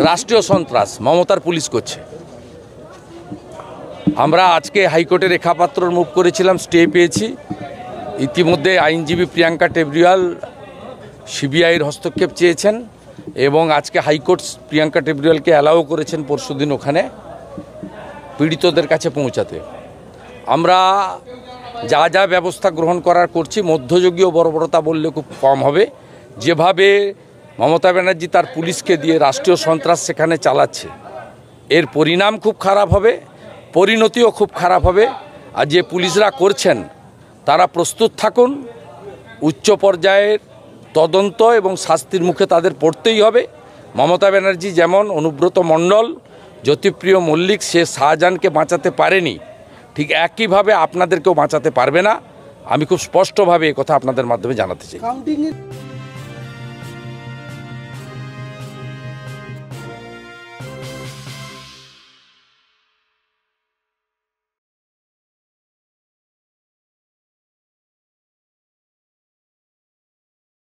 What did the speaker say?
রাষ্ট্রীয় সন্ত্রাস মমতার পুলিশ করছে। আমরা আজকে হাইকোর্টে রেখাপাত্রর মুভ করেছিলাম, স্টে পেয়েছি। ইতিমধ্যে আইনজীবী প্রিয়াঙ্কা টেবরিয়াল সিবিআইয়ের হস্তক্ষেপ চেয়েছেন এবং আজকে হাইকোর্ট প্রিয়াঙ্কা টেবরিয়ালকে অ্যালাউ করেছেন পরশুদিন ওখানে পীড়িতদের কাছে পৌঁছাতে। আমরা যা যা ব্যবস্থা গ্রহণ করার করছি, মধ্যযুগীয় বর্বরতা বললে খুব কম হবে। যেভাবে মমতা ব্যানার্জি তার পুলিশকে দিয়ে রাষ্ট্রীয় সন্ত্রাস সেখানে চালাচ্ছে, এর পরিণাম খুব খারাপ হবে, পরিণতিও খুব খারাপ হবে। আর যে পুলিশরা করছেন তারা প্রস্তুত থাকুন, উচ্চ পর্যায়ের তদন্ত এবং শাস্তির মুখে তাদের পড়তেই হবে। মমতা ব্যানার্জি যেমন অনুব্রত মণ্ডল, জ্যোতিপ্রিয় মল্লিক, সে শাহজাহানকে বাঁচাতে পারেনি, ঠিক একইভাবে আপনাদেরকেও বাঁচাতে পারবে না। আমি খুব স্পষ্টভাবে কথা আপনাদের মাধ্যমে জানাতে চাই।